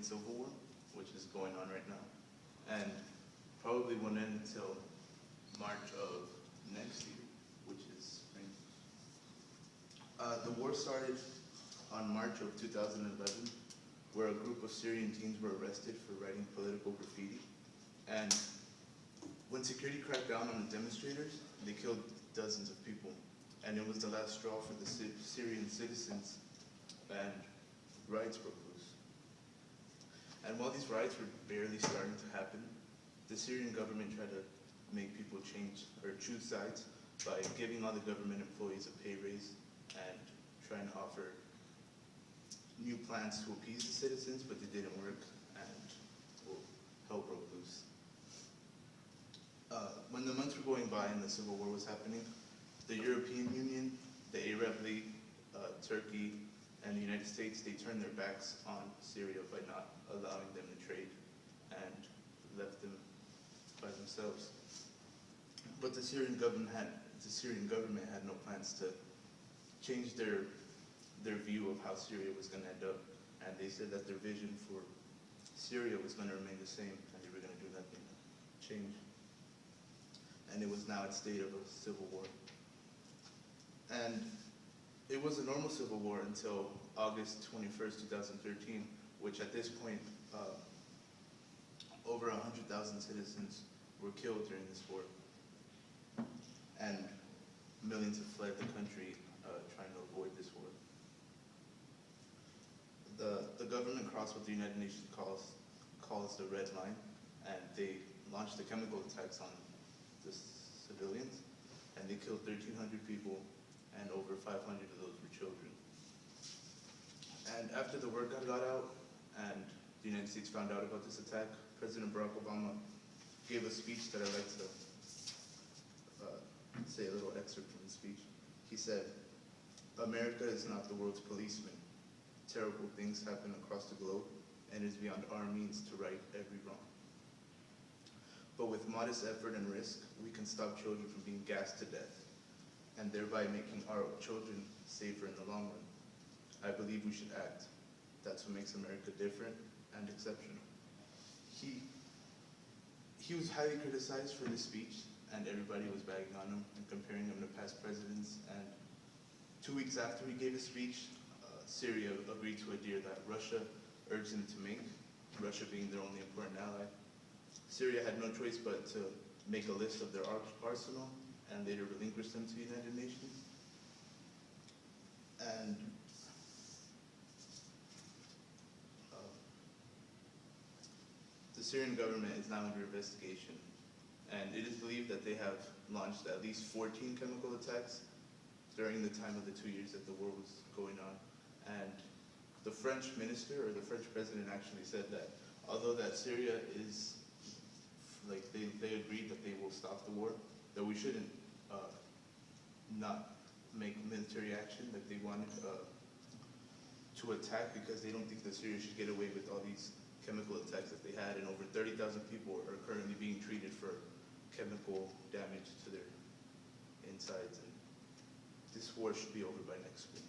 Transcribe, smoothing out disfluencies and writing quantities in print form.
Syrian civil war, which is going on right now, and probably won't end until March of next year, which is spring. The war started on March of 2011, where a group of Syrian teens were arrested for writing political graffiti. And when security cracked down on the demonstrators, they killed dozens of people. And it was the last straw for the Syrian citizens, and riots broke loose. And while these riots were barely starting to happen, the Syrian government tried to make people change or choose sides by giving all the government employees a pay raise and trying to offer new plans to appease the citizens, but they didn't work, and well, hell broke loose. When the months were going by and the civil war was happening, the European Union, the Arab League, Turkey, and the United States, they turned their backs on Syria by not allowing them to trade and left them by themselves. But the Syrian government had no plans to change their view of how Syria was going to end up, and they said that their vision for Syria was going to remain the same, and they were going to do nothing to change. And it was now at state of a civil war. And it was a normal civil war until August 21st, 2013, which at this point, over 100,000 citizens were killed during this war. And millions have fled the country trying to avoid this war. The government crossed what the United Nations calls the red line, and they launched the chemical attacks on the civilians, and they killed 1,300 people, and over 500 of those were children. And after the word got out, and the United States found out about this attack, President Barack Obama gave a speech that I'd like to say a little excerpt from the speech. He said, "America is not the world's policeman. Terrible things happen across the globe, and it is beyond our means to right every wrong. But with modest effort and risk, we can stop children from being gassed to death, and thereby making our children safer in the long run. I believe we should act. That's what makes America different and exceptional." He was highly criticized for this speech, and everybody was bagging on him and comparing him to past presidents. And 2 weeks after he gave his speech, Syria agreed to a deal that Russia urged them to make, Russia being their only important ally. Syria had no choice but to make a list of their arsenal and later relinquish them to the United Nations. And the Syrian government is now under investigation, and it is believed that they have launched at least 14 chemical attacks during the time of the 2 years that the war was going on. And the French minister, or the French president, actually said that although that Syria is, like, they agreed that they will stop the war, that we shouldn't not make military action, that they wanted to attack because they don't think that Syria should get away with all these chemical attacks that they had, and over 30,000 people are currently being treated for chemical damage to their insides, and this war should be over by next spring.